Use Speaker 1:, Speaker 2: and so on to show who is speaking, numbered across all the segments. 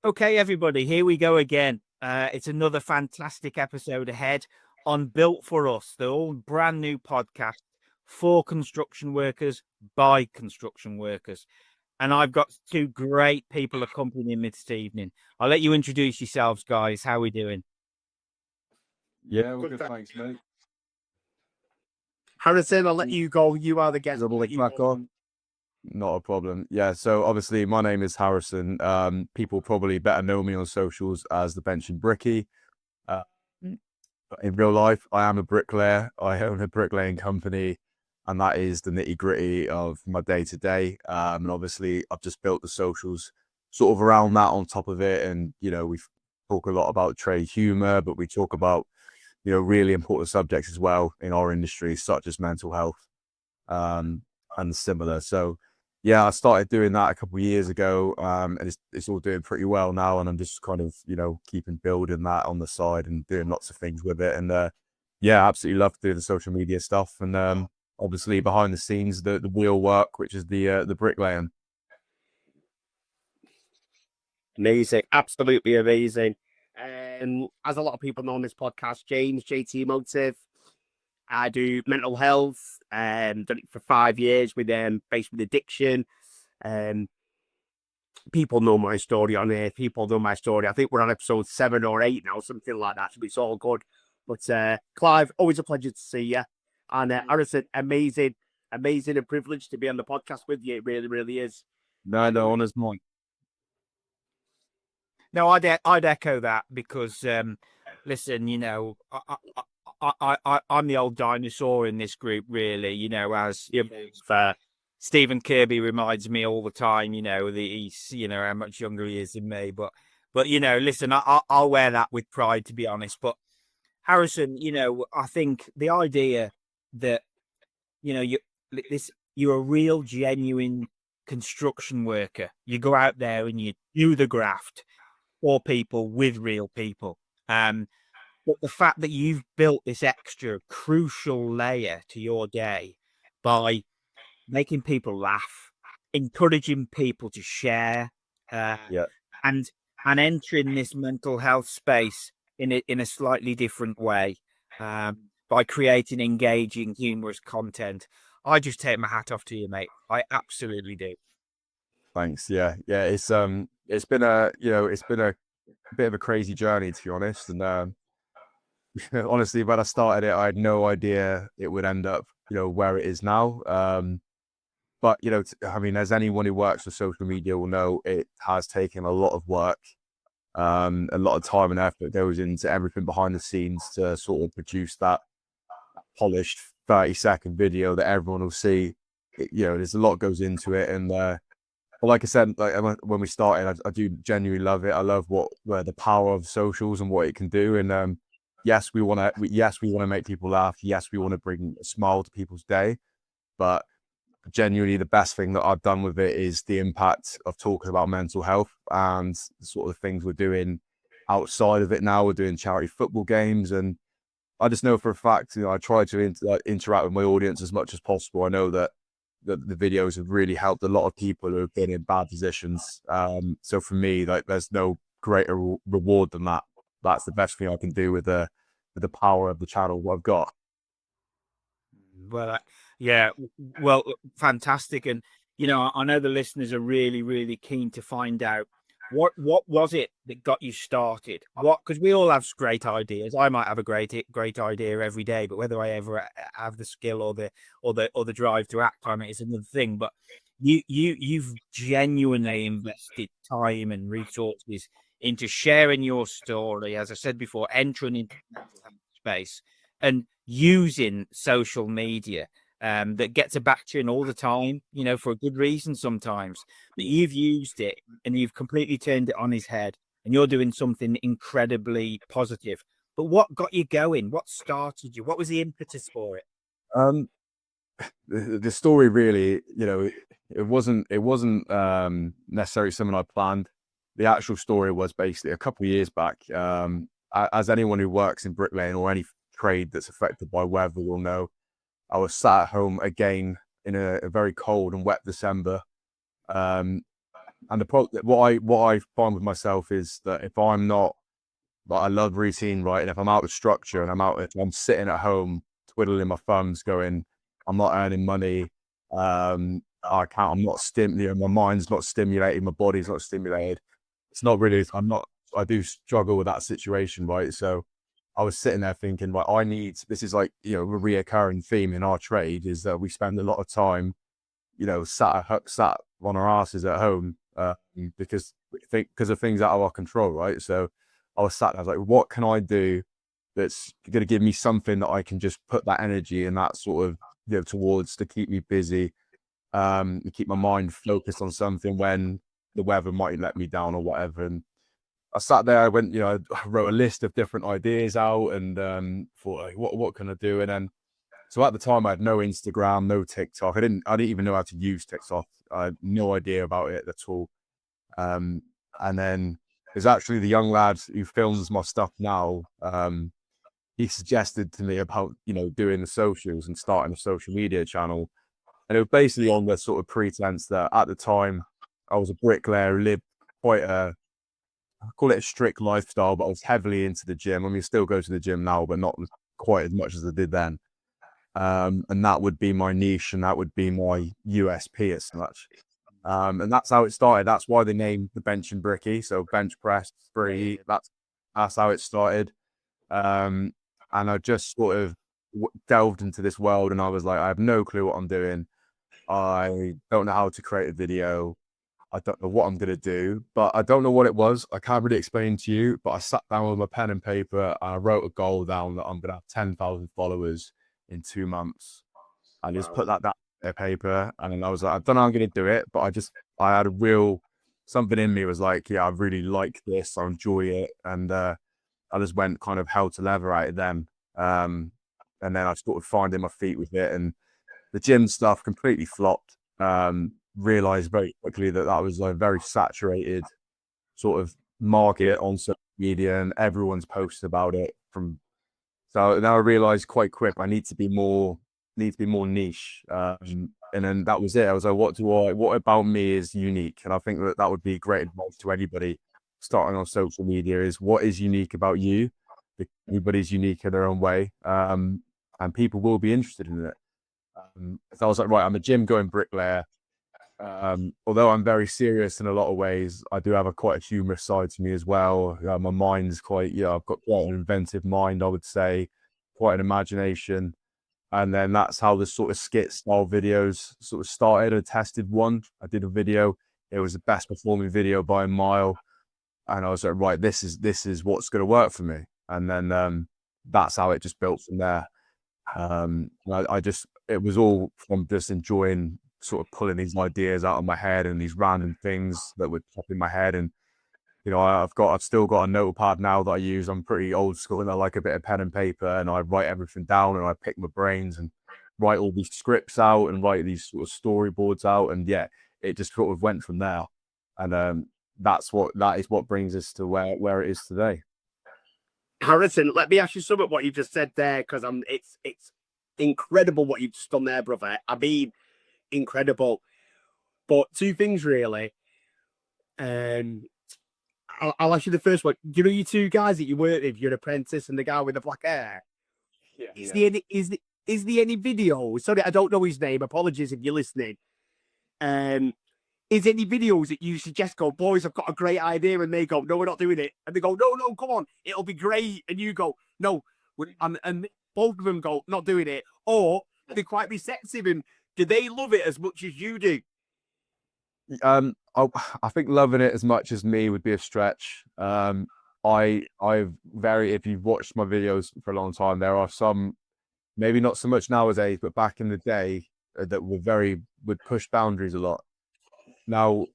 Speaker 1: Okay, everybody, here we go again. It's another fantastic episode ahead on Built for Us, the all brand new podcast for construction workers by construction workers. And I've got two great people accompanying me this evening. I'll let you introduce yourselves, guys. How are we doing?
Speaker 2: Yeah, well, good, thanks, mate.
Speaker 3: Harrison, I'll let you go. You are the guest.
Speaker 2: Not a problem. Yeah, so obviously my name is Harrison. People probably better know me on socials as the Bench and Bricky. But in real life, I am a bricklayer. I own a bricklaying company, and that is the nitty gritty of my day to day. And obviously, I've just built the socials sort of around that on top of it. And, we talk a lot about trade humor, but we talk about, really important subjects as well in our industry, such as mental health and similar. So, yeah, I started doing that a couple of years ago, and it's all doing pretty well now. And I'm just kind of, keeping building that on the side and doing lots of things with it. And yeah, absolutely love to do the social media stuff. And obviously behind the scenes, the wheel work, which is the bricklaying.
Speaker 3: Amazing, absolutely amazing. As a lot of people know on this podcast, James, JT Motive. I do mental health, done it for 5 years with based with addiction. People know my story on here. People know my story. I think we're on episode 7 or 8 now, something like that. So it's all good. But Clive, always a pleasure to see you. And Harrison, amazing and privileged to be on the podcast with you. It really, really is.
Speaker 2: No, honour's mine.
Speaker 1: No, I'd echo that because, listen, I'm the old dinosaur in this group, really, as Stephen Kirby reminds me all the time, he's, how much younger he is than me. But listen, I'll wear that with pride, to be honest. But Harrison, I think the idea that, you're a real, genuine construction worker. You go out there and you do the graft for people with real people. But the fact that you've built this extra crucial layer to your day by making people laugh, encouraging people to share, and entering this mental health space in a slightly different way, by creating engaging, humorous content. I just take my hat off to you, mate. I absolutely do.
Speaker 2: Thanks. Yeah. It's been a bit of a crazy journey, to be honest. And honestly, when I started it, I had no idea it would end up, where it is now. But, as anyone who works with social media will know, it has taken a lot of work, a lot of time and effort goes into everything behind the scenes to sort of produce that polished 30-second video that everyone will see. There's a lot goes into it. And like I said, when we started, I do genuinely love it. I love the power of socials and what it can do. And yes, we want to make people laugh. Yes, we want to bring a smile to people's day. But genuinely, the best thing that I've done with it is the impact of talking about mental health and the sort of things we're doing outside of it now. We're doing charity football games, and I just know for a fact, I try to interact with my audience as much as possible. I know that the videos have really helped a lot of people who have been in bad positions. So for me, there's no greater reward than that. That's the best thing I can do with the power of the channel what I've got.
Speaker 1: Well, fantastic. And, I know the listeners are really, really keen to find out what was it that got you started? Because we all have great ideas. I might have a great idea every day, but whether I ever have the skill or the drive to act on it is another thing. But you've genuinely invested time and resources into sharing your story, as I said before, entering into the mental health space and using social media that gets a backing all the time, for a good reason sometimes. But you've used it and you've completely turned it on his head, and you're doing something incredibly positive. But what got you going? What started you? What was the impetus for it?
Speaker 2: The story really, it wasn't necessarily something I planned. The actual story was basically a couple of years back. As anyone who works in bricklaying or any trade that's affected by weather will know, I was sat at home again in a very cold and wet December, And what I find with myself is that if I'm not, like, I love routine, right? And if I'm out of structure and if I'm sitting at home twiddling my thumbs, going, I'm not earning money, I'm not stimulated, my mind's not stimulated, my body's not stimulated. It's not really, I do struggle with that situation, right? So I was sitting there thinking, right, this is like, a reoccurring theme in our trade, is that we spend a lot of time, sat on our asses at home, because of things out of our control, right? So I was sat there, I was like, what can I do that's going to give me something that I can just put that energy and that sort of, towards, to keep me busy, and keep my mind focused on something when the weather might let me down or whatever. And I sat there, I went, I wrote a list of different ideas out, and thought, like, what can I do? And then, so at the time I had no Instagram, no TikTok. I didn't even know how to use TikTok. I had no idea about it at all. And then there's actually the young lad who films my stuff now. He suggested to me about, doing the socials and starting a social media channel. And it was basically on the sort of pretense that at the time I was a bricklayer who lived quite I call it a strict lifestyle, but I was heavily into the gym. I mean, I still go to the gym now, but not quite as much as I did then. And that would be my niche, and that would be my USP as such. And that's how it started. That's why they named the bench and bricky. So bench press, free. That's how it started. And I just sort of delved into this world, and I was like, I have no clue what I'm doing. I don't know how to create a video. I don't know what I'm going to do, but I don't know what it was. I can't really explain to you, but I sat down with my pen and paper and I wrote a goal down that I'm going to have 10,000 followers in 2 months. I just put that down on paper, and then I was like, I don't know how I'm going to do it, but I had something in me was like, yeah, I really like this. I enjoy it. And I just went kind of hell to leather at it then. And then I started finding my feet with it, and the gym stuff completely flopped. Realized very quickly that was a very saturated sort of market on social media, and everyone's posted about it. So now I realized quite quick I need to be more niche. And then that was it. I was like, what about me is unique? And I think that would be great advice to anybody starting on social media, is what is unique about you. Everybody's unique in their own way, and people will be interested in it. So I was like, right, I'm a gym going bricklayer. Although I'm very serious in a lot of ways, I do have quite a humorous side to me as well. My mind's quite, I've got quite an inventive mind, I would say, quite an imagination. And then that's how the sort of skit style videos sort of started. I tested one. I did a video. It was the best performing video by a mile. And I was like, right, this is what's going to work for me. And then that's how it just built from there. It was all from just enjoying sort of pulling these ideas out of my head and these random things that would pop in my head. And, I've still got a notepad now that I use. I'm pretty old school, and I like a bit of pen and paper, and I write everything down, and I pick my brains and write all these scripts out and write these sort of storyboards out. And yeah, it just sort of went from there. And that is what brings us to where it is today.
Speaker 3: Harrison, let me ask you something what you just said there, because it's incredible what you've just done there, brother. I mean, incredible. But two things really. I'll ask you the first one. You know, you two guys that you work with, your apprentice and the guy with the black hair. Yeah. Is there any video? Sorry, I don't know his name. Apologies if you're listening. Is any videos that you suggest, go, boys, I've got a great idea, and they go, no, we're not doing it, and they go, no, come on, it'll be great, and you go, no, and both of them go, not doing it, or they quite receptive, and do they love it as much as you do?
Speaker 2: I think loving it as much as me would be a stretch. If you've watched my videos for a long time, there are some, maybe not so much nowadays, but back in the day, that would push boundaries a lot. Now,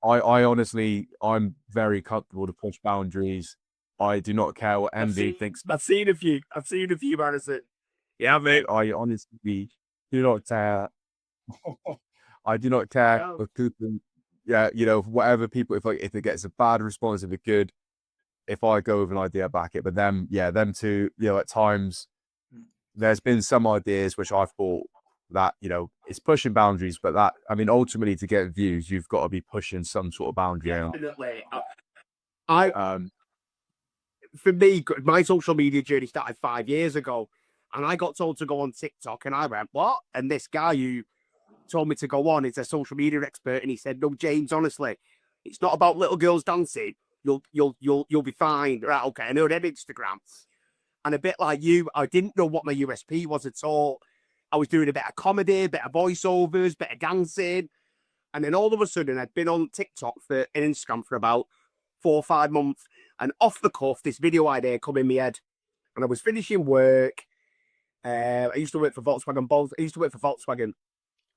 Speaker 2: I honestly, I'm very comfortable to push boundaries. I do not care what MD thinks.
Speaker 3: I've seen a few, Madison. Yeah, mate.
Speaker 2: I honestly do not care. I do not care for people. Yeah, whatever people, if it gets a bad response, if it's good, if I go with an idea, back it. But them two, at times, there's been some ideas which I've thought that, you know, it's pushing boundaries, but that, I mean, ultimately to get views, you've got to be pushing some sort of boundary.
Speaker 3: Definitely.
Speaker 2: Um,
Speaker 3: For me, my social media journey started 5 years ago, and I got told to go on TikTok, and I went, what? And this guy who told me to go on is a social media expert, and he said, no, James, honestly, it's not about little girls dancing. You'll be fine. Right, okay. I know them Instagrams. And a bit like you, I didn't know what my USP was at all. I was doing a bit of comedy, a bit of voiceovers, a bit of dancing. And then all of a sudden, I'd been on TikTok and Instagram for about 4 or 5 months. And off the cuff, this video idea come in my head. And I was finishing work. I used to work for Volkswagen.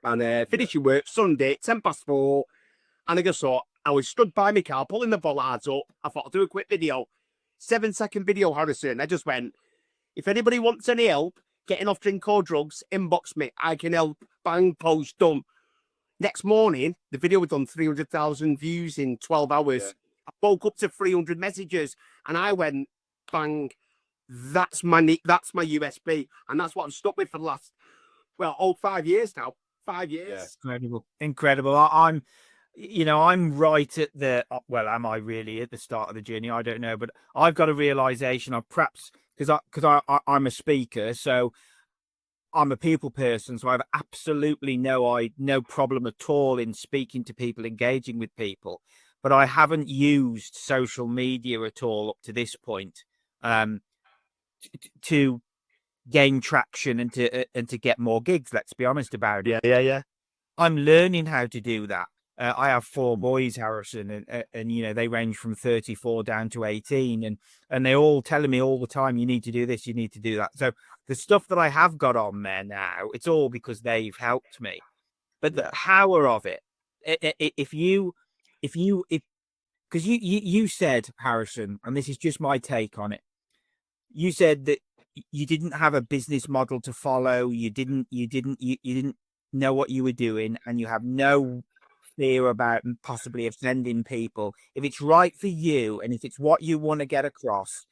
Speaker 3: And finishing work Sunday, 4:10. And I just thought, I was stood by my car, pulling the bollards up. I thought, I'll do a quick video. 7-second video, Harrison. I just went, if anybody wants any help getting off drink or drugs, inbox me. I can help. Bang, post, done. Next morning, the video was done 300,000 views in 12 hours. Yeah. I woke up to 300 messages, and I went, bang, that's my USP, and that's what I've stuck with for the last, 5 years now. 5 years.
Speaker 1: Yeah. Incredible. I'm right at the, well, am I really at the start of the journey? I don't know, but I've got a realization of perhaps because I'm a speaker, so I'm a people person, so I have absolutely no problem at all in speaking to people, engaging with people, but I haven't used social media at all up to this point to gain traction and to get more gigs. Let's be honest about it.
Speaker 3: Yeah.
Speaker 1: I'm learning how to do that. I have 4 boys, Harrison, and you know, they range from 34 down to 18, and they're all telling me all the time, you need to do this, you need to do that. So the stuff that I have got on there now, it's all because they've helped me. But the power of it, because you said, Harrison, and this is just my take on it, you said that you didn't have a business model to follow, you didn't know what you were doing, and you have no fear about possibly offending people. If it's right for you and if it's what you want to get across,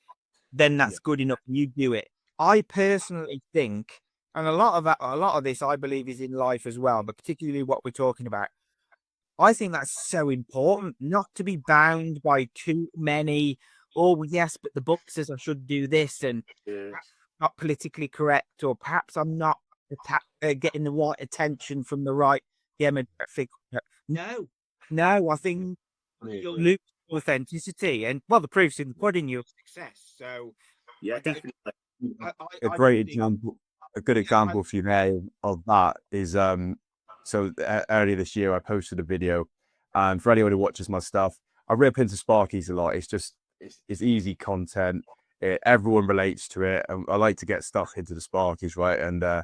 Speaker 1: then that's good enough. You do it. I personally think, and a lot of this I believe is in life as well, but particularly what we're talking about, I think that's so important, not to be bound by too many, oh yes, but the book says I should do this, and not politically correct, or perhaps I'm not getting the right attention from the right demographic. No, I think you'll lose authenticity, and well, the proof's in the pudding. Your success. So
Speaker 3: yeah, definitely.
Speaker 2: A great example, a good example for you there of that is so earlier this year I posted a video, and for anyone who watches my stuff, I rip into Sparkies a lot. It's just it's easy content. Everyone relates to it, and I like to get stuff into the Sparkies, right? And so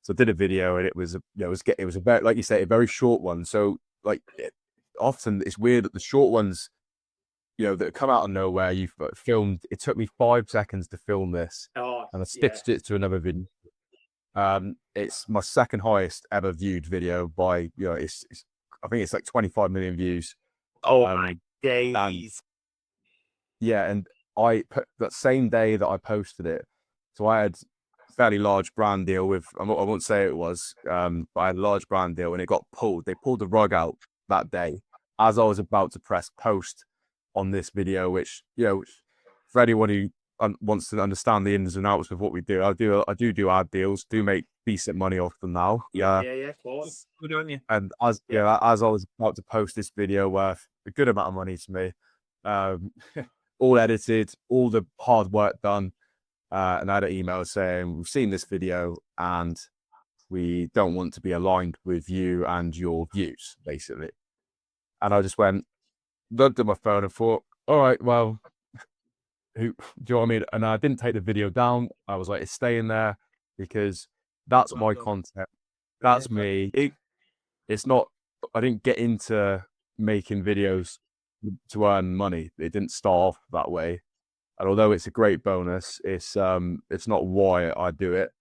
Speaker 2: I did a video, and it was it was about, like you say, a very short one. So like often it's weird that the short ones, you know, that come out of nowhere, you've filmed. It took me 5 seconds to film this, and I stitched it to another video. It's my second highest ever viewed video by, you know, I think it's like 25 million views.
Speaker 3: Oh my days.
Speaker 2: And I put that same day that I posted it. So I had a fairly large brand deal with, I won't say it was, but I had a large brand deal, and it got pulled. They pulled the rug out that day as I was about to press post on this video, which, you know, for anyone who wants to understand the ins and outs of what we do, I do ad deals, do make decent money off them now.
Speaker 3: Yeah, of course.
Speaker 1: Good on you.
Speaker 2: And as as I was about to post this video worth a good amount of money to me, all edited, all the hard work done, and I had an email saying, we've seen this video and we don't want to be aligned with you and your views, basically. And I just looked at my phone and thought, all right, well, do you know what I mean? And I didn't take the video down. I was like, it's staying there because that's my content. That's me. It's not, I didn't get into making videos to earn money. It didn't start off that way. And although it's a great bonus, it's not why I do it.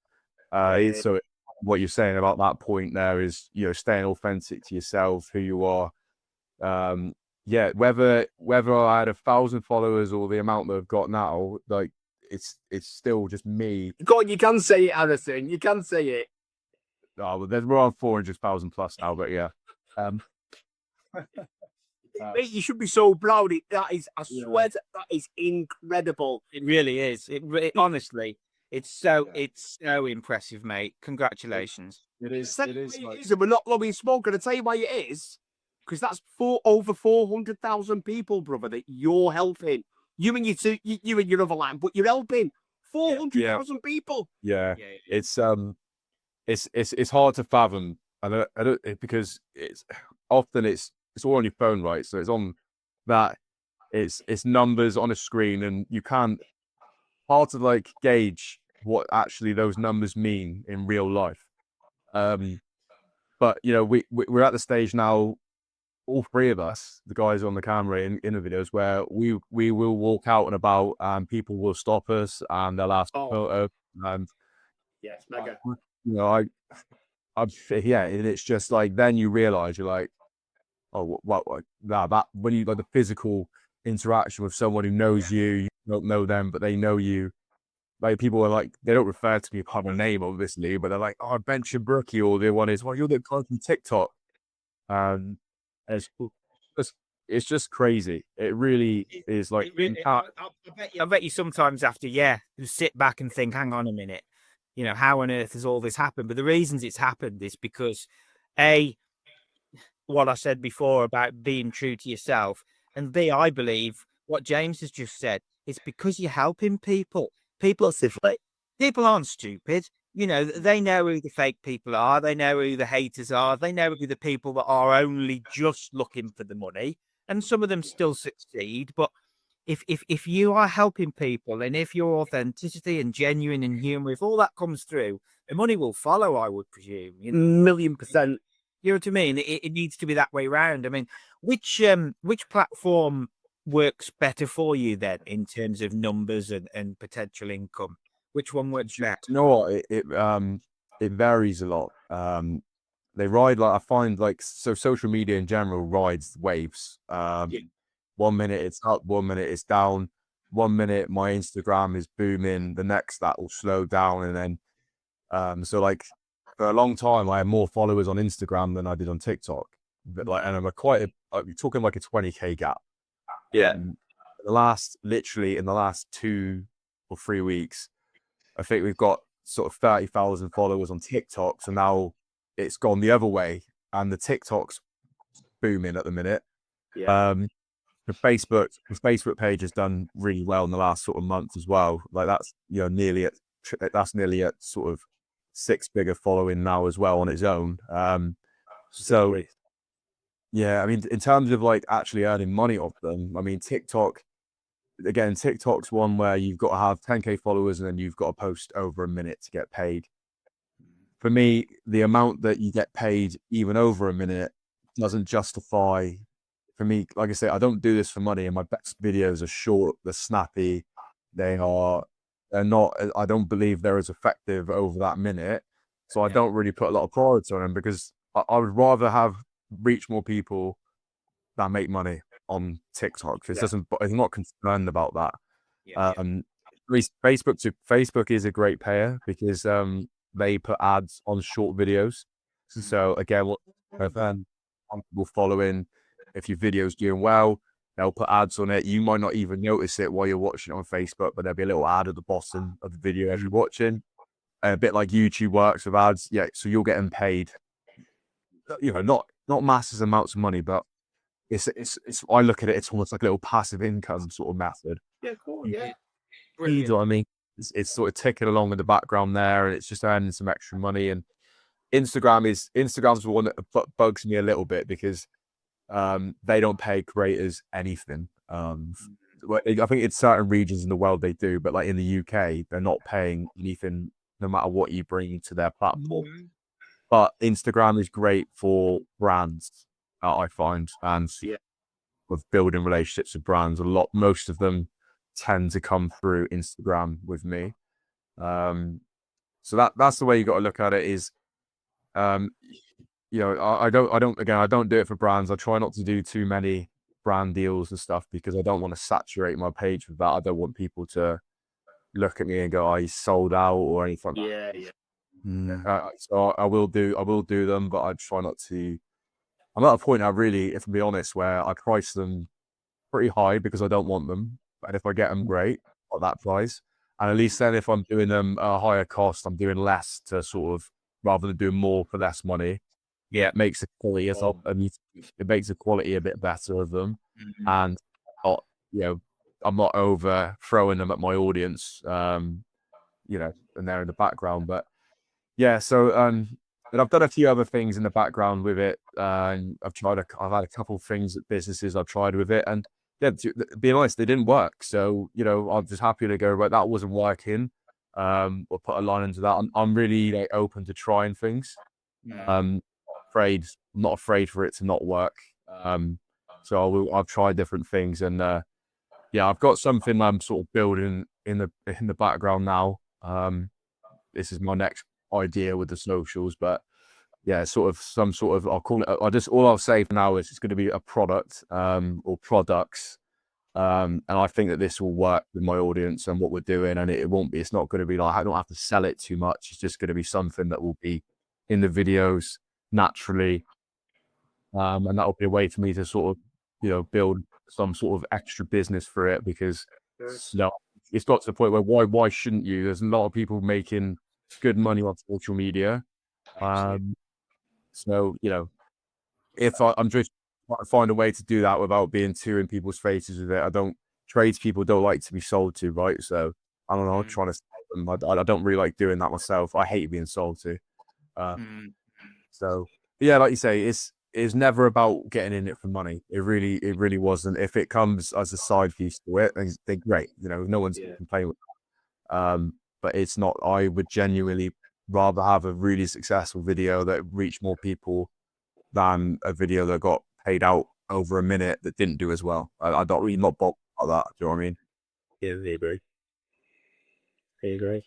Speaker 2: So what you're saying about that point there is, you know, staying authentic to yourself, who you are. Whether I had 1,000 followers or the amount that I've got now, like it's still just me.
Speaker 3: God, you can say it, Harrison. You can say it.
Speaker 2: well, we're on 400,000 plus now, but yeah.
Speaker 3: Mate, you should be so proud. That is, I swear, that is incredible.
Speaker 1: It really is. Honestly, it's so impressive, mate. Congratulations.
Speaker 2: It is.
Speaker 3: And we're not blowing smoke. Gonna tell you why it is, because that's over 400,000 people, brother, that you're helping. You and your other line, but you're helping 400,000 people.
Speaker 2: Yeah. It's hard to fathom. I don't because it's often it's all on your phone, right? So it's on that. It's numbers on a screen, and you can't hard to like gauge what actually those numbers mean in real life. But you know, we're at the stage now, all three of us, the guys on the camera in the videos, where we will walk out and about, and people will stop us and they'll ask for a photo. And
Speaker 3: yes, mega.
Speaker 2: You know, yeah, and it's just like then you realize you're like, oh, what that when you like the physical interaction with someone who knows you don't know them, but they know you. Like people are like, they don't refer to me by my name, obviously, but they're like, oh, Bench and Brookie, or the one is, well, you're the guy from TikTok. And it's just crazy. It really is like,
Speaker 1: I bet you sometimes after, you sit back and think, hang on a minute, you know, how on earth has all this happened? But the reasons it's happened is because what I said before about being true to yourself, and B, I believe what James has just said, it's because you're helping people. People aren't stupid. You know, they know who the fake people are. They know who the haters are. They know who the people that are only just looking for the money. And some of them still succeed. But if you are helping people, and if your authenticity and genuine and humour, if all that comes through, the money will follow, I would presume. You know?
Speaker 3: 1,000,000%.
Speaker 1: You know what I mean? It needs to be that way round. I mean, which platform works better for you then in terms of numbers and potential income? Which one works better?
Speaker 2: You know what? It varies a lot. They ride like, I find like, so social media in general rides waves. 1 minute it's up, 1 minute it's down. 1 minute my Instagram is booming, the next that will slow down, and then so like for a long time I had more followers on Instagram than I did on TikTok. But like, and I'm you're talking like a 20K gap.
Speaker 3: Yeah.
Speaker 2: Literally in the last 2 or 3 weeks, I think we've got sort of 30,000 followers on TikTok. So now it's gone the other way, and the TikTok's booming at the minute.
Speaker 3: Yeah.
Speaker 2: The Facebook page has done really well in the last sort of month as well. Like that's, you know, nearly at sort of 6-figure following now as well on its own. So yeah, I mean, in terms of like actually earning money off them, I mean, TikTok's one where you've got to have 10K followers and then you've got to post over a minute to get paid. For me, the amount that you get paid even over a minute doesn't justify, for me, like I say, I don't do this for money, and my best videos are short, they're snappy, they're not, I don't believe they're as effective over that minute. So I don't really put a lot of priority on them, because I would rather reach more people than make money on TikTok. I'm not concerned about that. Facebook is a great payer because they put ads on short videos. So again, what people following, if your video's doing well, they'll put ads on it. You might not even notice it while you're watching it on Facebook, but there'll be a little ad at the bottom of the video as you're watching. A bit like YouTube works with ads. Yeah, so you're getting paid, you know, not massive amounts of money, but it's I look at it, it's almost like a little passive income sort of method.
Speaker 3: Yeah, cool. Yeah.
Speaker 2: You know what I mean? It's sort of ticking along in the background there, and it's just earning some extra money. And Instagram's the one that bugs me a little bit, because they don't pay creators anything. I think in certain regions in the world they do, but like in the UK, they're not paying anything no matter what you bring to their platform. But Instagram is great for brands, I find, and with building relationships with brands. Most of them tend to come through Instagram with me. So that's the way you got to look at it. Is you know, I don't do it for brands. I try not to do too many brand deals and stuff, because I don't want to saturate my page with that. I don't want people to look at me and go, "Oh, he's sold out," or anything.
Speaker 3: Yeah.
Speaker 2: So I will do them, but I try not to. I'm at a point now, really, if I'm being honest, where I price them pretty high because I don't want them. And if I get them, great, at that price. And at least then if I'm doing them at a higher cost, I'm doing less to sort of, rather than doing more for less money.
Speaker 1: Yeah.
Speaker 2: It makes the quality, it makes the quality a bit better of them. And not, I'm not overthrowing them at my audience, and they're in the background. But yeah, so but I've done a few other things in the background with it. And I've had a couple of things at businesses I've tried with it, and yeah, being honest, they didn't work. So I'm just happy to go, right, that wasn't working. Or put a line into that. I'm really open to trying things. I'm not afraid for it to not work. So I've tried different things, and yeah, I've got something I'm sort of building in the background now. This is my next idea with the socials, but yeah, sort of some sort of, I'll call it, all I'll say for now is it's going to be a product, or products. And I think that this will work with my audience and what we're doing, and it's not going to be like, I don't have to sell it too much. It's just going to be something that will be in the videos naturally. And that'll be a way for me to sort of, build some sort of extra business for it, because it's got to the point where why shouldn't you? There's a lot of people making good money on social media. So, if I'm just trying to find a way to do that without being too in people's faces with it. Tradespeople don't like to be sold to, right? So I don't know, I'm trying to sell them. I don't really like doing that myself. I hate being sold to. So yeah, like you say, it's never about getting in it for money. It really wasn't. If it comes as a side piece to it, then great. No one's going to complain with that. But it's not. I would genuinely rather have a really successful video that reached more people than a video that got paid out over a minute that didn't do as well. I don't really not bothered about that. Do you know what I mean?
Speaker 3: Yeah, I agree.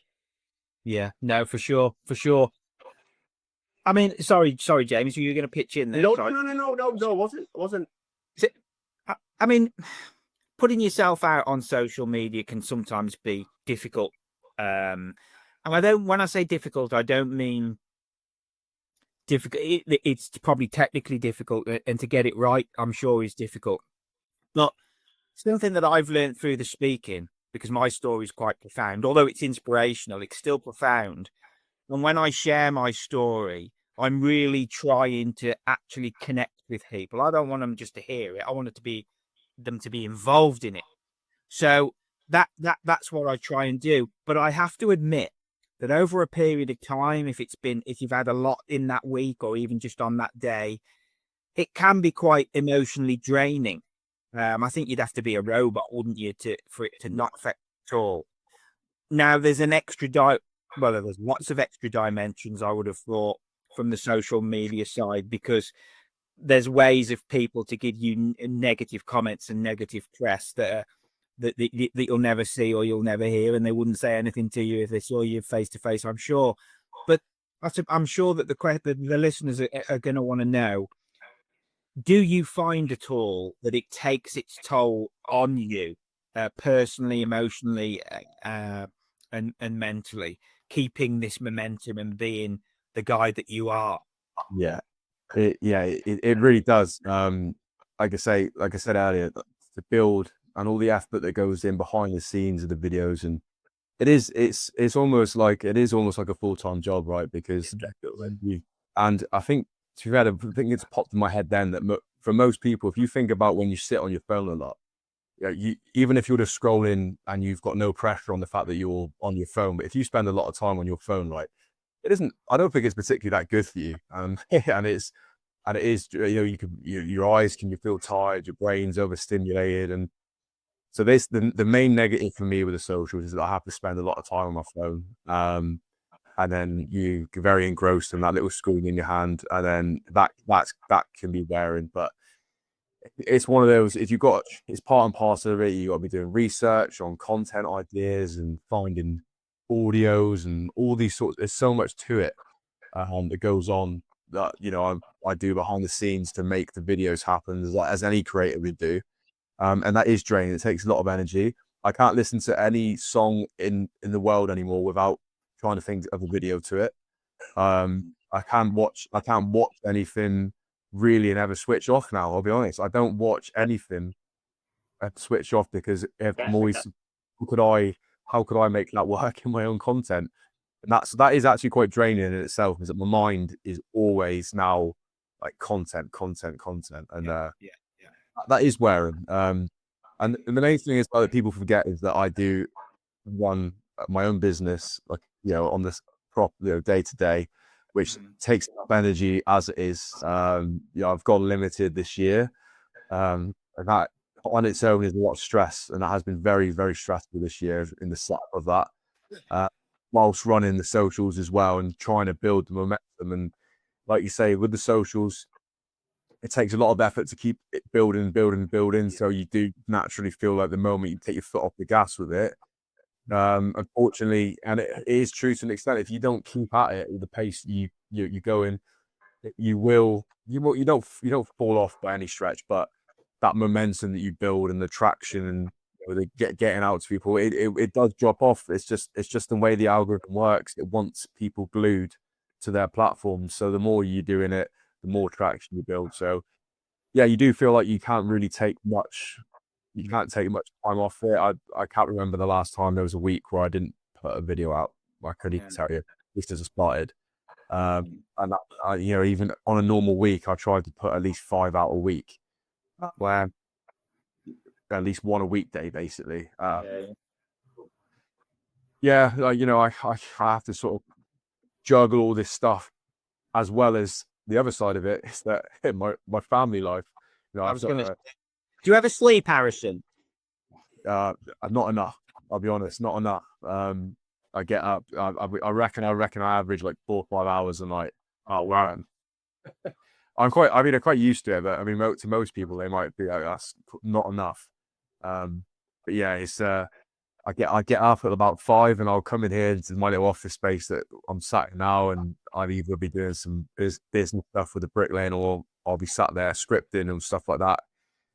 Speaker 1: Yeah, no, for sure. I mean, sorry, James, were you going to pitch in there?
Speaker 3: No, wasn't.
Speaker 1: I mean, putting yourself out on social media can sometimes be difficult. And when I say difficult, I don't mean difficult. It's probably technically difficult, and to get it right, I'm sure, is difficult. But something that I've learned through the speaking, because my story is quite profound, although it's inspirational, it's still profound. And when I share my story, I'm really trying to actually connect with people. I don't want them just to hear it. I want them to be involved in it. So that's what I try and do. But I have to admit that over a period of time, if you've had a lot in that week or even just on that day, it can be quite emotionally draining. I think you'd have to be a robot, wouldn't you, for it to not affect at all. Now there's there's lots of extra dimensions, I would have thought, from the social media side, because there's ways of people to give you negative comments and negative press that you'll never see or you'll never hear, and they wouldn't say anything to you if they saw you face to face, I'm sure. But I'm sure that the listeners are going to want to know, do you find at all that it takes its toll on you, personally, emotionally, and mentally, keeping this momentum and being the guy that you are?
Speaker 2: Yeah, it really does. Like I said earlier, to build and all the effort that goes in behind the scenes of the videos, and it's almost like a full-time job, right? Because and I think, to be fair, I think it's popped in my head then that for most people, if you think about when you sit on your phone a lot, even if you're just scrolling and you've got no pressure on the fact that you're on your phone, but if you spend a lot of time on your phone, right, I don't think it's particularly that good for you. And it is, your eyes can feel tired, your brain's overstimulated. And so the main negative for me with the socials is that I have to spend a lot of time on my phone. And then you get very engrossed in that little screen in your hand, and then that can be wearing. But it's one of those, it's part and parcel of it. You got to be doing research on content ideas and finding audios and all these sorts. There's so much to it that goes on that I do behind the scenes to make the videos happen, as any creator would do. And that is draining. It takes a lot of energy. I can't listen to any song in the world anymore without trying to think of a video to it. I can't watch anything really and ever switch off now. I'll be honest. I don't watch anything and switch off because if I'm always, how could I make that work in my own content? And that is actually quite draining in itself, is that my mind is always now like content, and that is wearing. And the main thing is that people forget is that I do run my own business, like, you know, on this day to day, which takes up energy as it is. You know, I've got limited this year, and that on its own is a lot of stress, and that has been very, very stressful this year in the setup of that. Whilst running the socials as well and trying to build the momentum. And like you say, with the socials, it takes a lot of effort to keep it building. So you do naturally feel like the moment you take your foot off the gas with it, unfortunately, and it is true to an extent, if you don't keep at it with the pace you go in, you don't fall off by any stretch, but that momentum that you build and the traction and, you know, getting out to people, it does drop off. It's just the way the algorithm works. It wants people glued to their platforms. So the more you're doing it, the more traction you build. So yeah, you do feel like you can't take much time off it. I can't remember the last time there was a week where I didn't put a video out. I couldn't even tell you, at least as I started. And that, you know, even on a normal week, I tried to put at least 5 out a week, where at least one a weekday, basically. Yeah, like, you know, I have to sort of juggle all this stuff, as well as the other side of it is that my family life. You know,
Speaker 1: I was going to. Do you ever sleep, Harrison?
Speaker 2: Not enough. I'll be honest, not enough. I get up. I reckon I average like 4 or 5 hours a night. Oh wow. I'm quite used to it, but I mean, to most people, they might be like, that's not enough. But yeah, it's I get up at about 5, and I'll come in here to my little office space that I'm sat in now, and I'll either be doing some business stuff with the bricklaying, or I'll be sat there scripting and stuff like that.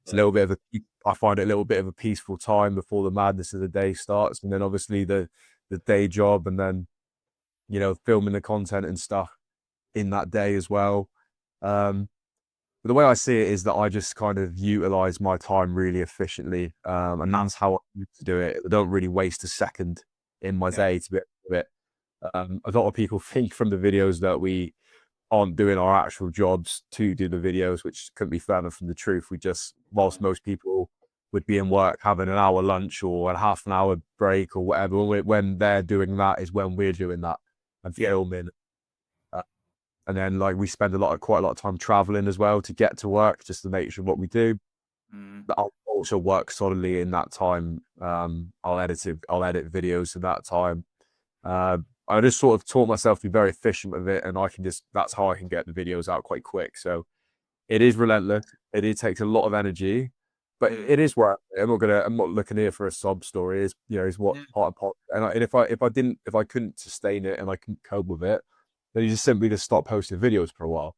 Speaker 2: It's a little bit of I find it a little bit of a peaceful time before the madness of the day starts, and then obviously the day job, and then, you know, filming the content and stuff in that day as well. But the way I see it is that I just kind of utilize my time really efficiently, and that's how I used to do it. I don't really waste a second in my day to be able to do it. A lot of people think from the videos that we aren't doing our actual jobs to do the videos, which couldn't be further from the truth. We just, whilst most people would be in work having an hour lunch or a half an hour break or whatever, when they're doing that is when we're doing that and filming. And then, like, we spend quite a lot of time traveling as well to get to work, just the nature of what we do. But I'll also work solidly in that time. I'll edit videos in that time. I just sort of taught myself to be very efficient with it, and that's how I can get the videos out quite quick. So it is relentless. It takes a lot of energy, but it is worth it. I'm not looking here for a sob story. It's, you know, it's what part. And if I couldn't sustain it and I couldn't cope with it, then you just simply stop posting videos for a while.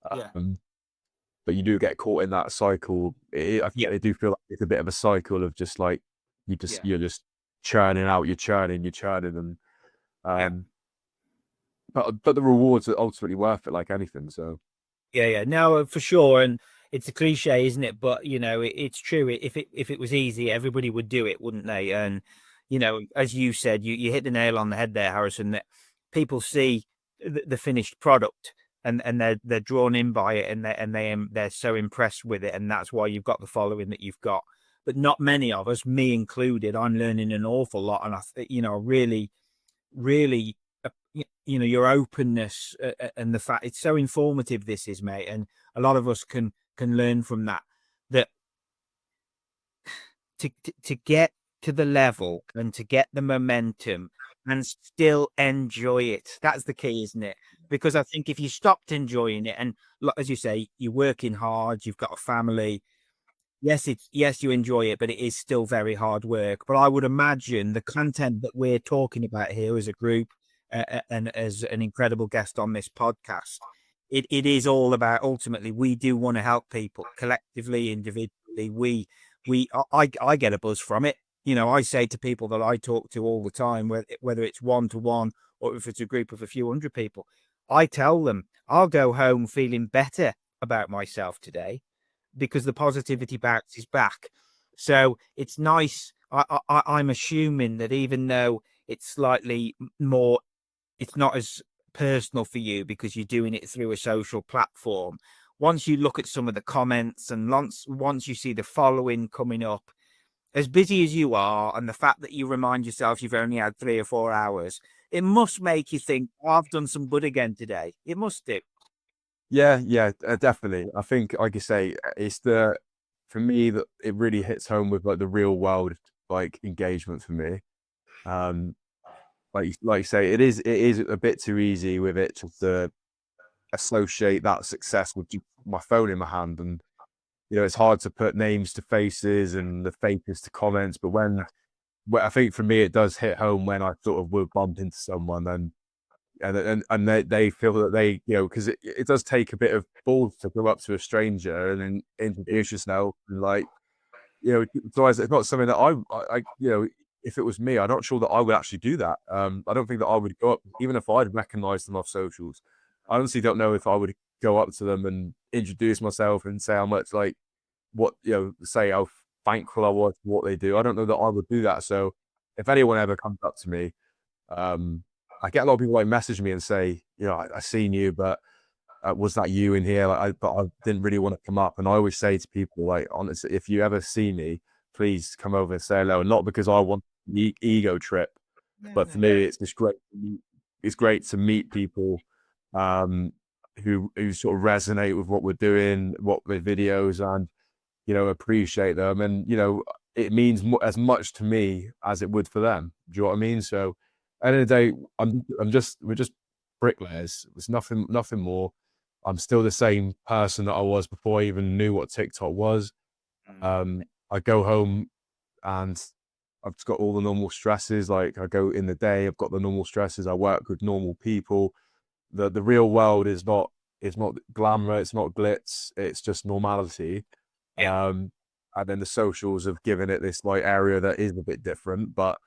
Speaker 2: But you do get caught in that cycle. I do feel like it's a bit of a cycle of just like you're just churning out, you're churning, and but the rewards are ultimately worth it, like anything. So
Speaker 1: no, for sure. And it's a cliche, isn't it? But, you know, it's true. If it was easy, everybody would do it, wouldn't they? And, you know, as you said, you hit the nail on the head there, Harrison, that people see the finished product, and they're drawn in by it, and they're so impressed with it, and that's why you've got the following that you've got. But not many of us, me included, I'm learning an awful lot, and really, you know, your openness and the fact it's so informative. This is, mate, and a lot of us can learn from that. That to get to the level and to get the momentum and still enjoy it. That's the key, isn't it? Because I think if you stopped enjoying it, and as you say, you're working hard, you've got a family. Yes, you enjoy it, but it is still very hard work. But I would imagine the content that we're talking about here as a group, and as an incredible guest on this podcast, it is all about, ultimately, we do want to help people collectively, individually. I get a buzz from it. You know, I say to people that I talk to all the time, whether it's one-to-one or if it's a group of a few hundred people, I tell them I'll go home feeling better about myself today because the positivity bounces back. So it's nice. I'm assuming that even though it's slightly more, it's not as personal for you because you're doing it through a social platform. Once you look at some of the comments and once you see the following coming up, as busy as you are, and the fact that you remind yourself you've only had 3 or 4 hours, it must make you think, oh, I've done some good again today. It must do.
Speaker 2: Yeah, yeah, definitely. I think, like you say, it's for me that it really hits home with like the real world like engagement for me. Um, like you say, it is a bit too easy with it to associate that success with my phone in my hand, and it's hard to put names to faces and the faces to comments. But when I think for me, it does hit home when I sort of will bump into someone and they feel that they, because it does take a bit of balls to go up to a stranger and then introduce yourself and like, otherwise it's not something that I if it was me, I'm not sure that I would actually do that. I don't think that I would go up, even if I'd recognized them off socials. I honestly don't know if I would go up to them and introduce myself and say how much like say how thankful I was for what they do. I don't know that I would do that. So if anyone ever comes up to me, I get a lot of people like message me and say, I seen you, but was that you in here? Like, but I didn't really want to come up. And I always say to people, like, honestly, if you ever see me, please come over and say hello. Not because I want the ego trip, but for me, it's just great. It's great to meet people who sort of resonate with what we're doing, what the videos, and appreciate them. And it means as much to me as it would for them. Do you know what I mean? So at the end of the day, we're just bricklayers. It's nothing more. I'm still the same person that I was before I even knew what TikTok was. I go home and I've just got all the normal stresses. Like I go in the day, I've got the normal stresses. I work with normal people. The real world is not glamour. It's not glitz. It's just normality. And then the socials have given it this like area that is a bit different. But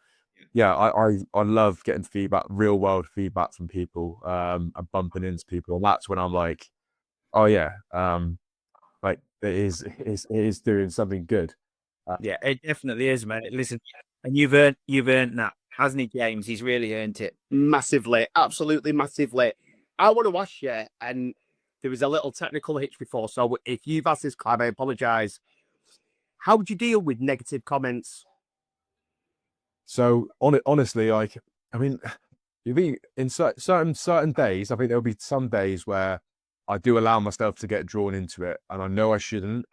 Speaker 2: yeah, I love getting feedback, real world feedback from people, and bumping into people. And that's when I'm like, oh yeah, like it is doing something good.
Speaker 1: Yeah, it definitely is, man. Listen, and you've earned that, hasn't he, James? He's really earned it.
Speaker 3: Massively, absolutely massively. I want to ask you, and there was a little technical hitch before, so if you've asked this, Clive, I apologise. How would you deal with negative comments?
Speaker 2: So honestly, like, I mean, you think in certain days, I think there'll be some days where I do allow myself to get drawn into it, and I know I shouldn't,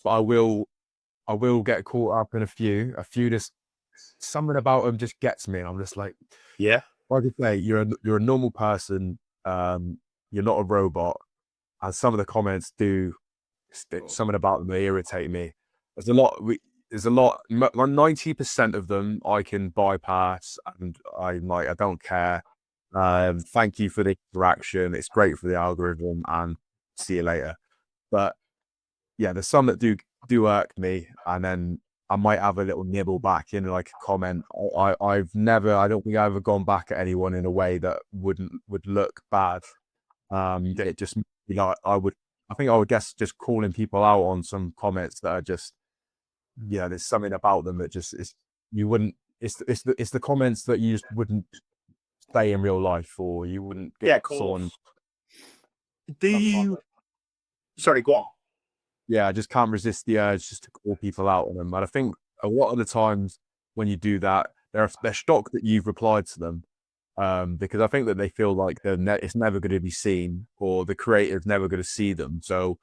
Speaker 2: but I will get caught up in a few. Just something about them just gets me, and I'm just like,
Speaker 3: Yeah.
Speaker 2: like I say, you're a normal person. You're not a robot, and some of the comments do something about them, they irritate me. There's a lot. There's a lot. 90% of them I can bypass, and I don't care. Thank you for the interaction. It's great for the algorithm, and see you later. But yeah, there's some that do irk me, and then I might have a little nibble back in like a comment. I don't think I've ever gone back at anyone in a way that would look bad. It just, I think I would guess just calling people out on some comments that are just, there's something about them that just is, you wouldn't, it's the comments that you just wouldn't say in real life, or you wouldn't get someone.
Speaker 3: Do you? Sorry, go on.
Speaker 2: Yeah, I just can't resist the urge just to call people out on them. And I think a lot of the times when you do that, they're shocked that you've replied to them. Because I think that they feel like it's never going to be seen, or the creator's never going to see them. So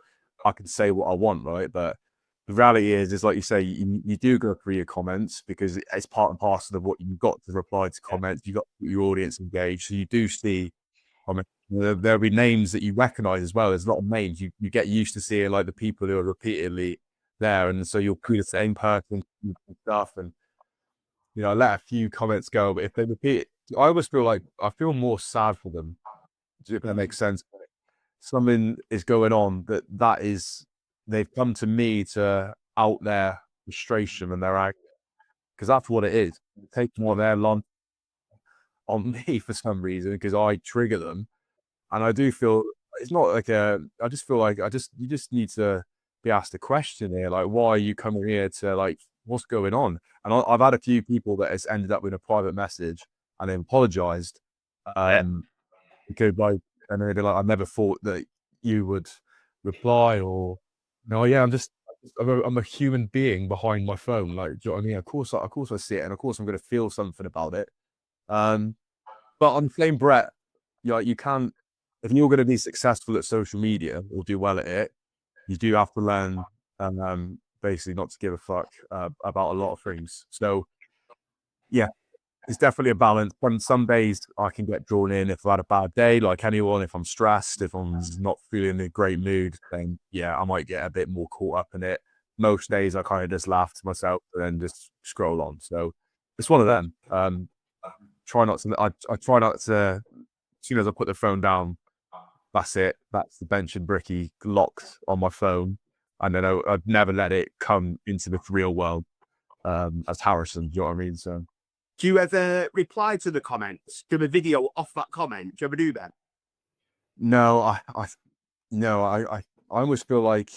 Speaker 2: I can say what I want, right? But the reality is like you say, you do go through your comments because it's part and parcel of what you've got to reply to comments. You've got to keep your audience engaged. So you do see comments. There'll be names that you recognize as well. There's a lot of names. You get used to seeing like the people who are repeatedly there. And so you'll be the same person and stuff. And, I let a few comments go, but if they repeat, I always feel like I feel more sad for them, if that makes sense. Something is going on that is, they've come to me to out their frustration and their anger, because that's what it is. They're taking on their lump on me for some reason because I trigger them, And I do feel it's not like I just feel like you just need to be asked a question here, like, why are you coming here to, like, what's going on? And I've had a few people that has ended up with a private message and they apologized, because like, and they're like, I never thought that you would reply, or no, yeah, I'm a human being behind my phone. Like, do you know what I mean? Of course I see it, and of course I'm going to feel something about it. But on the same breath, you can't, if you're going to be successful at social media or do well at it, you do have to learn, basically not to give a fuck about a lot of things. So yeah, it's definitely a balance. When some days I can get drawn in if I've had a bad day, like anyone, if I'm stressed, if I'm not feeling in a great mood, then yeah, I might get a bit more caught up in it. Most days I kind of just laugh to myself and then just scroll on. So it's one of them. I try not to, as soon as I put the phone down, that's it. That's the bench and bricky locked on my phone. And then I'd never let it come into the real world as Harrison. Do you know what I mean? So.
Speaker 3: Do you ever reply to the comments? Do a video off that comment? Do you ever do that?
Speaker 2: No, I almost feel like,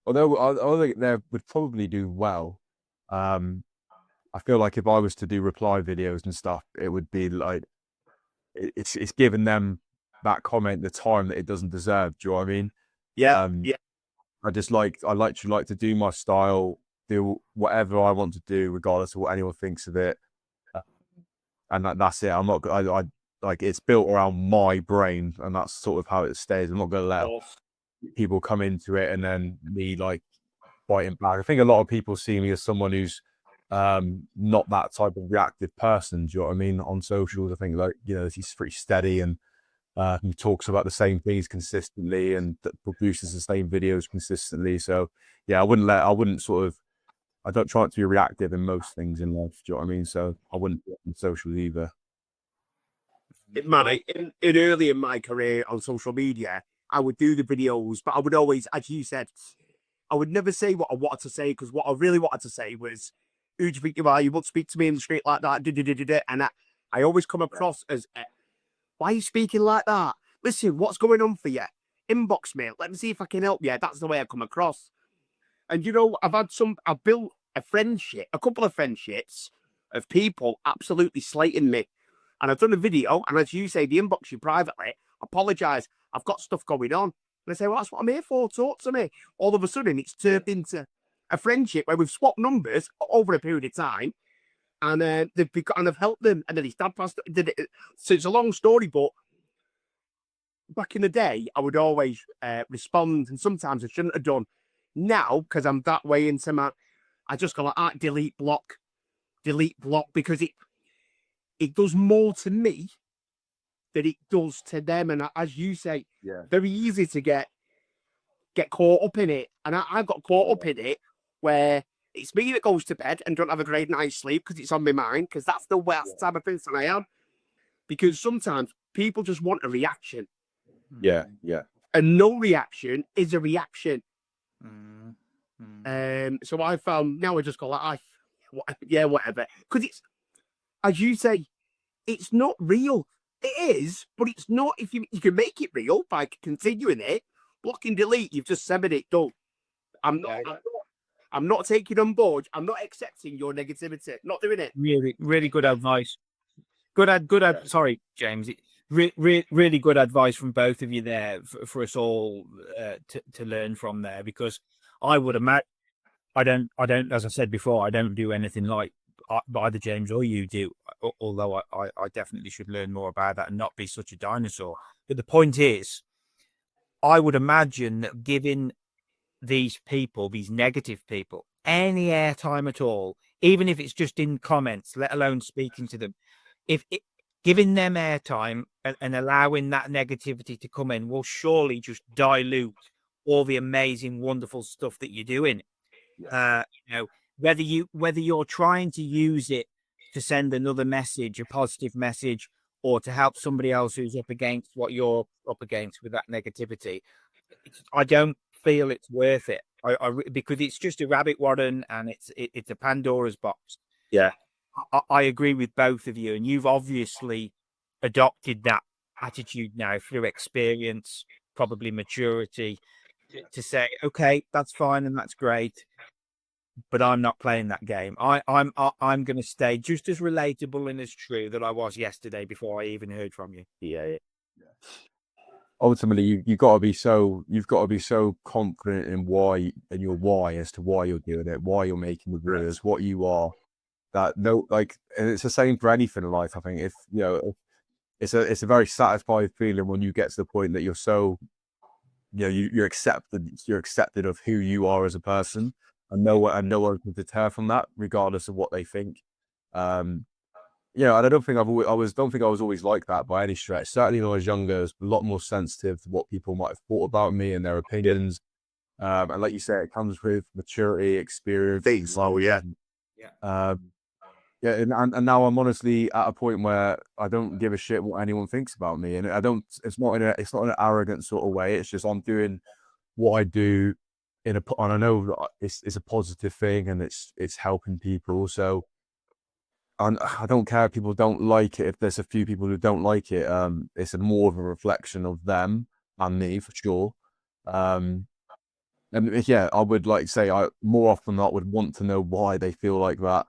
Speaker 2: although I think they would probably do well, I feel like if I was to do reply videos and stuff, it would be like, it's giving them that comment the time that it doesn't deserve. Do you know what I mean?
Speaker 3: Yeah.
Speaker 2: I like to do my style, do whatever I want to do, regardless of what anyone thinks of it. And that's it. I'm not, I like, it's built around my brain, and that's sort of how it stays. I'm not going to let people come into it and then me like biting back. I think a lot of people see me as someone who's not that type of reactive person. Do you know what I mean? On socials, I think, like, he's pretty steady and he talks about the same things consistently and produces the same videos consistently. So yeah, I don't try not to be reactive in most things in life. Do you know what I mean? So I wouldn't do it on socials either.
Speaker 3: Early in my career on social media, I would do the videos, but I would always, as you said, I would never say what I wanted to say, because what I really wanted to say was, who do you think you are? You won't speak to me in the street like that. And I always come across as, why are you speaking like that? Listen, what's going on for you? Inbox me. Let me see if I can help you. That's the way I come across. And I've built a couple of friendships of people absolutely slating me. And I've done a video, and as you say, the inbox you privately, apologise, I've got stuff going on. And I say, well, that's what I'm here for, talk to me. All of a sudden, it's turned into a friendship where we've swapped numbers over a period of time, and I've helped them. And then his dad passed. So it's a long story, but back in the day, I would always respond, and sometimes I shouldn't have done. Now, because I'm that way into I just go like, delete block, because it does more to me than it does to them. And as you say, very easy to get caught up in it. And I got caught up in it where it's me that goes to bed and don't have a great night's sleep because it's on my mind, because that's the worst type of person I am. Because sometimes people just want a reaction.
Speaker 2: Yeah.
Speaker 3: And no reaction is a reaction. So I found, now I just go like, whatever. Because it's, as you say, it's not real. It is, but it's not. If you can make it real by continuing it, block and delete, you've just severed it. Don't. I'm not taking on board. I'm not accepting your negativity. Not doing it.
Speaker 1: Really, really good advice. Sorry, James. Really good advice from both of you there for us all to learn from there, because I would imagine, I don't, as I said before, I don't do anything like either James or you do, although I definitely should learn more about that and not be such a dinosaur. But the point is, I would imagine that giving these people, these negative people, any airtime at all, even if it's just in comments, let alone speaking to them, giving them airtime and allowing that negativity to come in will surely just dilute all the amazing, wonderful stuff that you're doing. Whether you're trying to use it to send another message, a positive message, or to help somebody else who's up against what you're up against with that negativity, I don't feel it's worth it. Because it's just a rabbit warren, and it's a Pandora's box.
Speaker 3: Yeah.
Speaker 1: I agree with both of you, and you've obviously adopted that attitude now through experience, probably maturity, to say, okay, that's fine and that's great, but I'm not playing that game. I'm going to stay just as relatable and as true that I was yesterday before I even heard from you.
Speaker 3: Yeah.
Speaker 2: Ultimately, you've got to be so confident in your why as to why you're doing it, why you're making the videos, what you are. That no, like, and it's the same for anything in life. I think if you know, it's a very satisfying feeling when you get to the point that you're so, you know, you're accepted of who you are as a person, and no one can deter from that, regardless of what they think. You know, and I don't think I was always like that by any stretch. Certainly when I was younger, I was a lot more sensitive to what people might have thought about me and their opinions. And like you say, it comes with maturity, experience.
Speaker 3: Things slow, yeah.
Speaker 2: Yeah, and now I'm honestly at a point where I don't give a shit what anyone thinks about me, and I don't. It's not in an arrogant sort of way. It's just I'm doing what I do and I know that it's a positive thing, and it's helping people. So, and I don't care if people don't like it. If there's a few people who don't like it, it's more of a reflection of them and me for sure. And yeah, I would like to say I more often than not would want to know why they feel like that,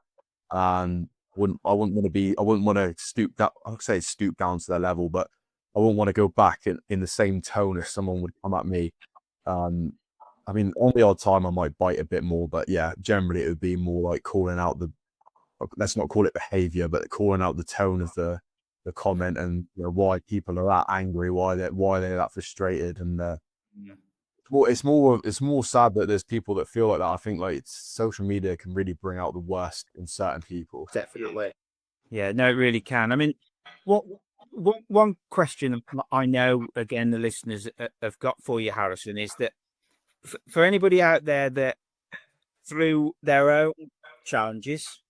Speaker 2: and I wouldn't want to stoop that. I'll say stoop down to their level, but I wouldn't want to go back in the same tone if someone would come at me. I mean, on the odd time I might bite a bit more, but yeah, generally it would be more like calling out let's not call it behavior, but calling out the tone of the comment, and you know, why people are that angry, why they're that frustrated, and it's more sad that there's people that feel like that. I think like social media can really bring out the worst in certain people.
Speaker 3: Definitely.
Speaker 1: Yeah, no, it really can. I mean, one question I know, again, the listeners have got for you, Harrison, is that for anybody out there that through their own challenges,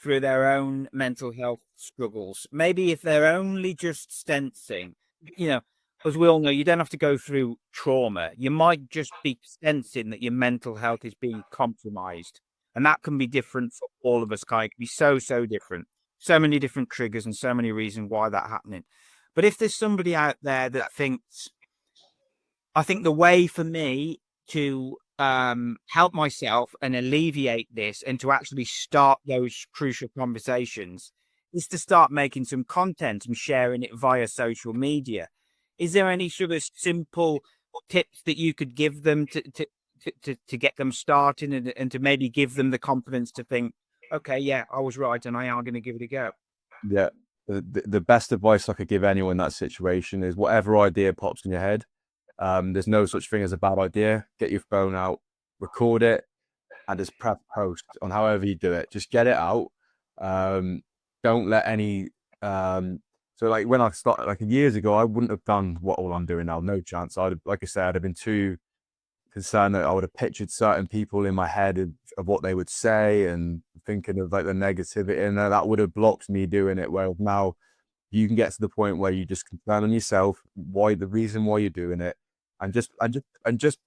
Speaker 1: through their own mental health struggles, maybe if they're only just sensing, you know, as we all know, you don't have to go through trauma. You might just be sensing that your mental health is being compromised. And that can be different for all of us, Kai. It can be so different. So many different triggers and so many reasons why that's happening. But if there's somebody out there that thinks, I think the way for me to help myself and alleviate this and to actually start those crucial conversations is to start making some content and sharing it via social media. Is there any sort of simple tips that you could give them to get them started and to maybe give them the confidence to think, okay, yeah, I was right and I am going to give it a go?
Speaker 2: Yeah, the best advice I could give anyone in that situation is whatever idea pops in your head. There's no such thing as a bad idea. Get your phone out, record it, and just prep post on however you do it. Just get it out. Don't let any so like when I started like years ago, I wouldn't have done what all I'm doing now. No chance. Like I said, I'd have been too concerned that I would have pictured certain people in my head of what they would say and thinking of like the negativity, and that would have blocked me doing it. Well, now you can get to the point where you just concern on yourself, the reason why you're doing it, and just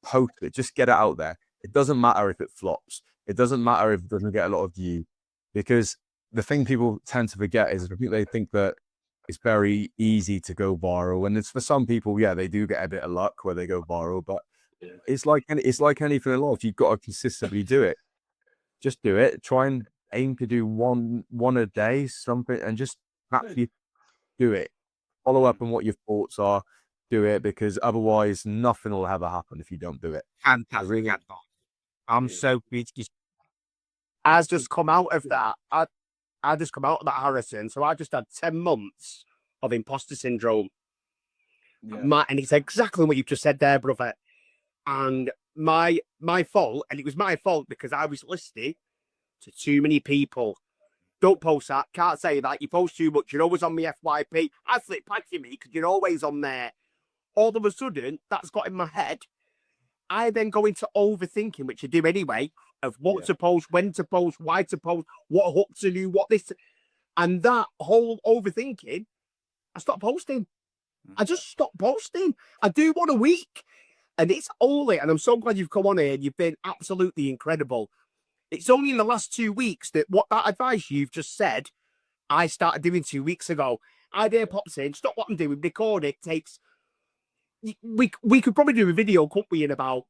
Speaker 2: post it. Just get it out there. It doesn't matter if it flops. It doesn't matter if it doesn't get a lot of view, because the thing people tend to forget is I think they think that it's very easy to go viral, and it's for some people, yeah, they do get a bit of luck where they go viral, but it's like anything in life. You've got to consistently do it. Just do it. Try and aim to do one a day, something, and just actually do it. Follow up on what your thoughts are. Do it, because otherwise nothing will ever happen if you don't do it.
Speaker 1: Fantastic advice. I'm so pleased.
Speaker 3: As just come out of that. I just come out of that, Harrison. So I just had 10 months of imposter syndrome. Yeah. And it's exactly what you've just said there, brother. And my fault, and it was my fault because I was listening to too many people. Don't post that. Can't say that. You post too much. You're always on my FYP. I flip back to me because you're always on there. All of a sudden, that's got in my head. I then go into overthinking, which I do anyway, of what to post, when to post, why to post, what hook to do, what this. And that whole overthinking, I stopped posting. I just stopped posting. I do one a week. And it's only, and I'm so glad you've come on here and you've been absolutely incredible. It's only in the last 2 weeks that that advice you've just said, I started doing 2 weeks ago. idea pops in, stop what I'm doing, record it, takes... We could probably do a video, couldn't we, in about,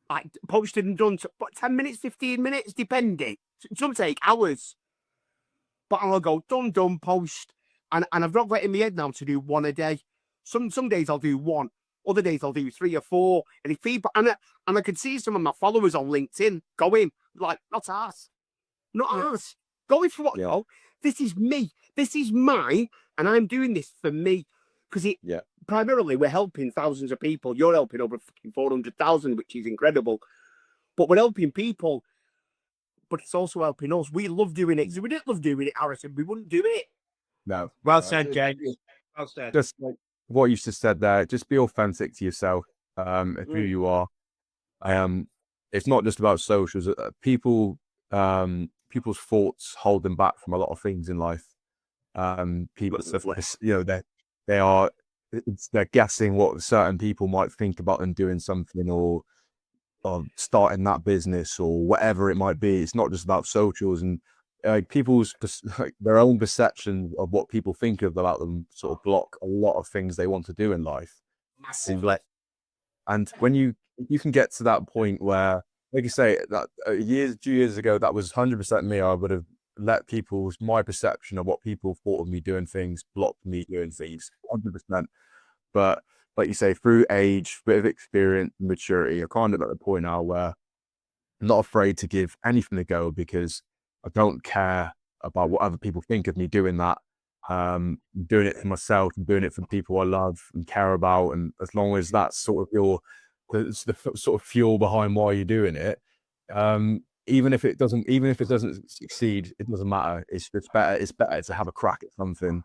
Speaker 3: like, posted and done, but 10 minutes, 15 minutes, depending. Some take hours. But I'll go, done, post. And I've not got it in my head now to do one a day. Some days I'll do one. Other days I'll do 3 or 4. And if feedback, and I can see some of my followers on LinkedIn going, like, not us. Going for what? No, this is me. This is mine. And I'm doing this for me. Because primarily we're helping thousands of people. You're helping over 400,000, which is incredible. But we're helping people. But it's also helping us. We love doing it. If we didn't love doing it, Harrison, we wouldn't do it.
Speaker 2: No.
Speaker 1: Well said, James. Well said.
Speaker 2: Just like what you just said there, just be authentic to yourself, who you are. It's not just about socials. People's thoughts hold them back from a lot of things in life. People, you know, they're guessing what certain people might think about them doing something or starting that business or whatever it might be. It's not just about socials, and people's their own perception of what people think about them sort of block a lot of things they want to do in life massively. And when you can get to that point where, like you say, that 2 years ago, that was 100% me. I would have let my perception of what people thought of me doing things block me doing things 100%. But like you say, through age, bit of experience, maturity, I'm kind of at the point now where I'm not afraid to give anything a go because I don't care about what other people think of me doing that. I'm doing it for myself, I'm doing it for people I love and care about. And as long as that's sort of the sort of fuel behind why you're doing it, even if it doesn't succeed, it doesn't matter. It's better to have a crack at something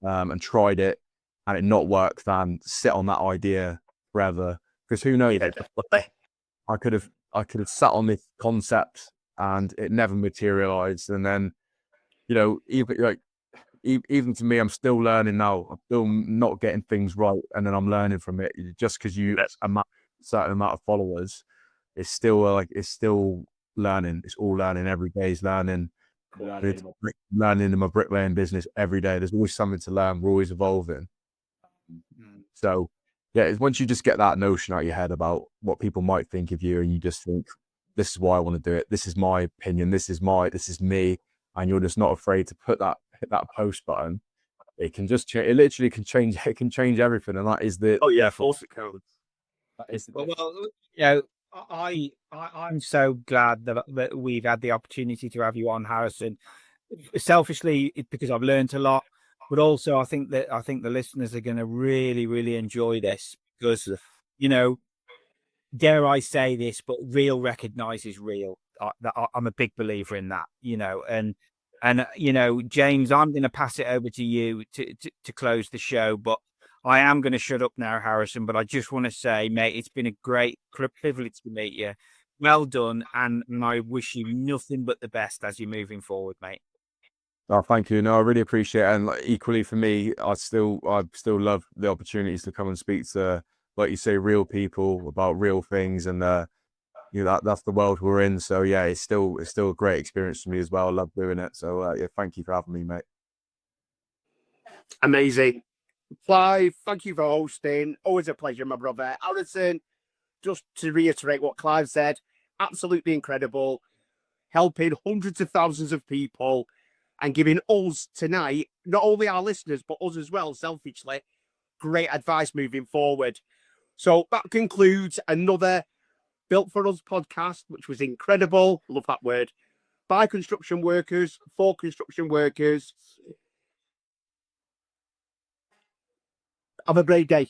Speaker 2: and tried it and it not work than sit on that idea forever. Because who knows? I could have sat on this concept and it never materialized. And then, you know, even to me, I'm still learning now. I'm still not getting things right, and then I'm learning from it. Just because you a certain amount of followers, it's still learning. It's all learning. Every day is learning. Learning in my bricklaying business every day. There's always something to learn. We're always evolving. So yeah, it's once you just get that notion out of your head about what people might think of you, and you just think, this is why I want to do it. This is my opinion. This is me. And you're just not afraid to hit that post button. It can just change. It literally can change. It can change everything. And that is the.
Speaker 3: Oh yeah, of course it can.
Speaker 1: Well, you know, I'm so glad that we've had the opportunity to have you on, Harrison. Selfishly, it's because I've learned a lot, but also I think the listeners are going to really, really enjoy this because, you know, dare I say this, but real recognizes real. I'm a big believer in that, you know, and you know, James, I'm going to pass it over to you to close the show, but I am going to shut up now, Harrison. But I just want to say, mate, it's been a great privilege to meet you. Well done, and I wish you nothing but the best as you're moving forward, mate.
Speaker 2: Oh, thank you. No, I really appreciate it. And equally for me, I still love the opportunities to come and speak to, like you say, real people about real things, and you know, that's the world we're in. So yeah, it's still a great experience for me as well. I love doing it. So yeah, thank you for having me, mate.
Speaker 3: Amazing. Clive, thank you for hosting. Always a pleasure, my brother. Harrison, just to reiterate what Clive said, absolutely incredible. Helping hundreds of thousands of people and giving us tonight, not only our listeners, but us as well, selfishly, great advice moving forward. So that concludes another Built for Us podcast, which was incredible. Love that word. By construction workers, for construction workers. Have a great day.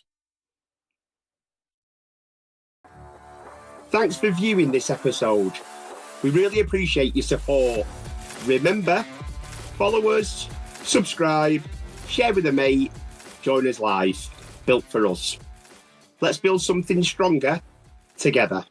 Speaker 3: Thanks for viewing this episode. We really appreciate your support. Remember, follow us, subscribe, share with a mate, join us live. Built for Us. Let's build something stronger together.